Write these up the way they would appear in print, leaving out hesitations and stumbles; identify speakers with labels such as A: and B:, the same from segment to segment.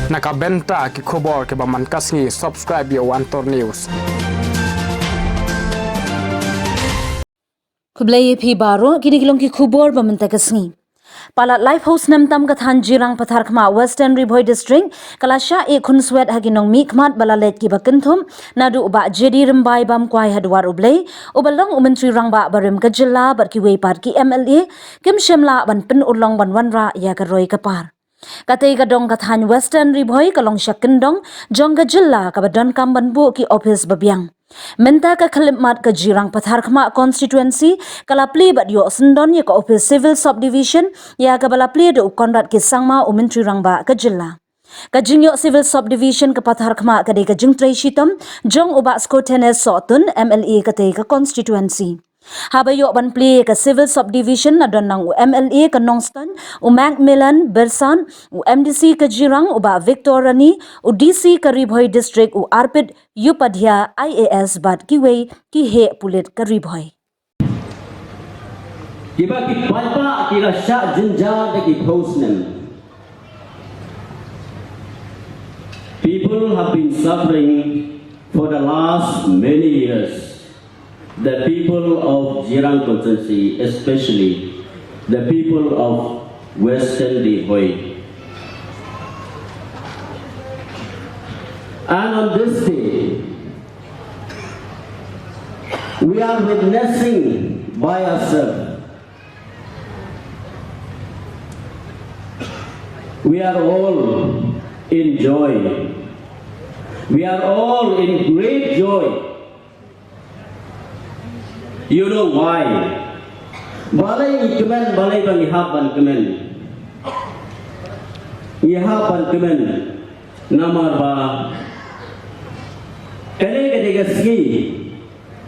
A: Nakabenta ki khobor ke baman kasngi subscribe yo Antor News.
B: Kublai phi baro kinigilong ki khubor baman takasngi. Palat Life House namtam kathan jirang Patharkhmah Western Riboy District kalasha e khunswet haginong mikmat balalet ki bakenthum nadu uba jedi rimbai bam kwai hadwar ublei ubalong umantri rangba barim kajilla barki wei par ki MLA kim shemla ban pin ulong ban wanra ya karoi kapar. Katay kadong kathan Western Riboy kalong syakendong jong kajilla kabadon kamban bu ki office babiang. Menta ka kalimat ka jirang Patharkhmah constituency kalapli bat yo sendon ya ka office civil subdivision ya ka balapli de U Conrad ki sangma umintri rangba ka jilla. Ka jingyo civil subdivision ka Patharkhmah ka de ka jingtray shitom jong uba skotenes sotun MLA ka te ka constituency. Habayo ban pli ka civil subdivision na don nang MLA ka Nongston, Macmillan, Bersan, MDC ka Jirang uba Victorani, DC ka Riboy District Arpit Upadhya IAS bat kiway ki he pulit ka Riboy.
C: Kiba ki palpa kila sha jinja de ki postnem. People have been suffering for the last many years. The people of Jirang constituency, especially the people of Western Riboy. And on this day, we are witnessing by ourselves. We are all in joy. We are all in great joy. You know why? Balai ikumen balai bang ihapan kemen. Ihapan kemen namar ba. Kene kene gaski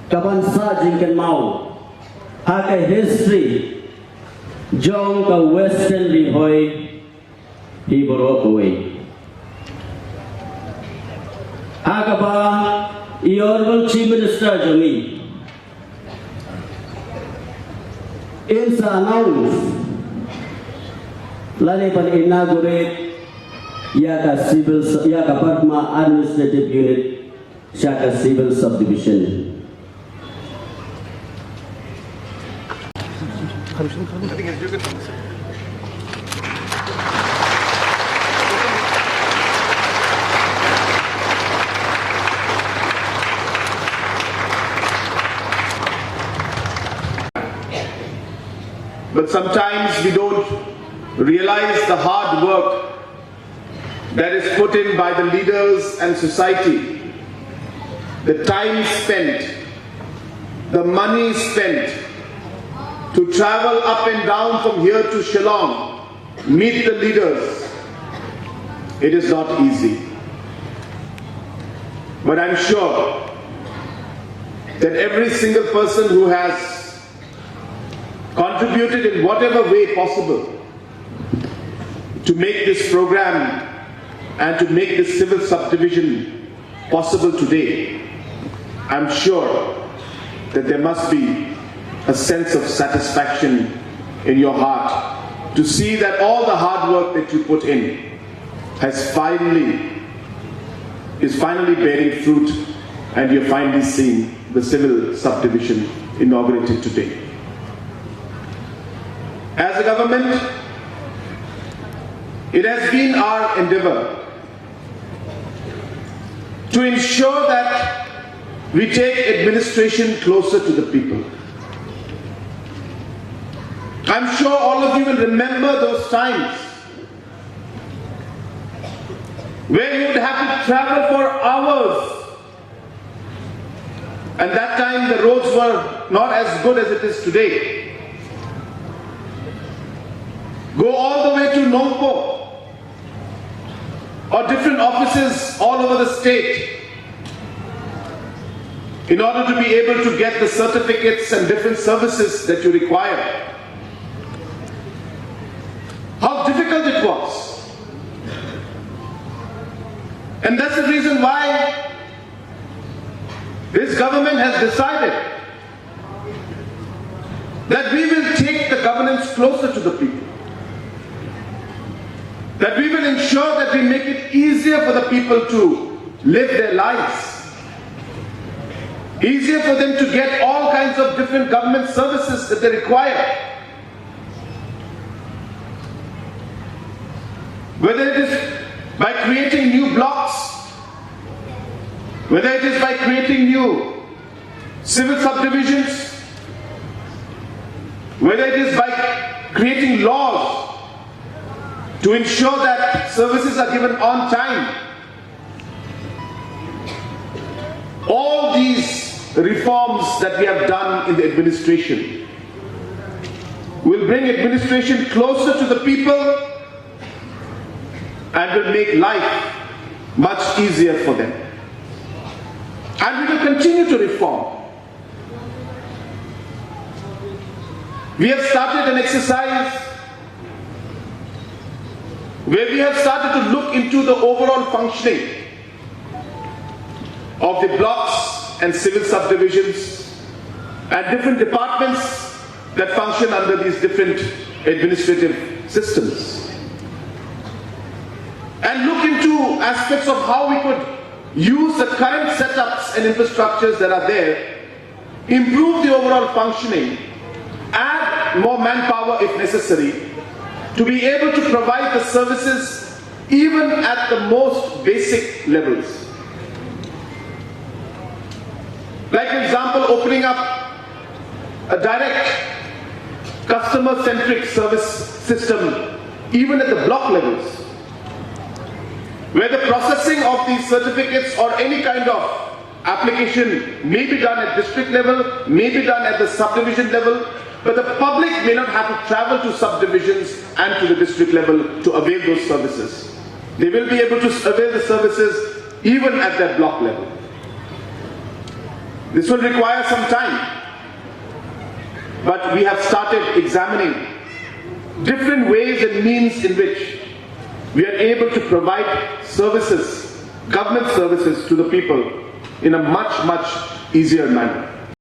C: kapan sa jingkan mau. Hakai history jong ka Western Riboy hi borok away. Hakaba Honorable Chief Minister Jomi. It's announced lani pan inaugurate yaka Patharkhmah administrative unit shaka civil subdivision.
D: But sometimes we don't realize the hard work that is put in by the leaders and society, the time spent, the money spent to travel up and down from here to Shillong, meet the leaders. It is not easy. But I'm sure that every single person who has contributed in whatever way possible to make this program and to make this civil subdivision possible today, I'm sure that there must be a sense of satisfaction in your heart to see that all the hard work that you put in is finally bearing fruit, and you're finally seeing the civil subdivision inaugurated today. As a government, it has been our endeavor to ensure that we take administration closer to the people. I'm sure all of you will remember those times where you would have to travel for hours, and that time the roads were not as good as it is today. Go all the way to Nongpo or different offices all over the state in order to be able to get the certificates and different services that you require. How difficult it was. And that's the reason why this government has decided that we will take the governance closer to the people. that we will ensure that we make it easier for the people to live their lives, easier for them to get all kinds of different government services that they require. Whether it is by creating new blocks, whether it is by creating new civil subdivisions, whether it is by creating laws to ensure that services are given on time. All these reforms that we have done in the administration will bring administration closer to the people and will make life much easier for them. And we will continue to reform. We have started an exercise where we have started to look into the overall functioning of the blocks and civil subdivisions and different departments that function under these different administrative systems. And look into aspects of how we could use the current setups and infrastructures that are there, improve the overall functioning, add more manpower if necessary, to be able to provide the services even at the most basic levels. Like for example, opening up a direct customer-centric service system even at the block levels, where the processing of these certificates or any kind of application may be done at district level, may be done at the subdivision level, but the public may not have to travel to subdivisions and to the district level to avail those services. They will be able to avail the services even at that block level. This will require some time, but we have started examining different ways and means in which we are able to provide services, government services to the people in a much, much easier manner.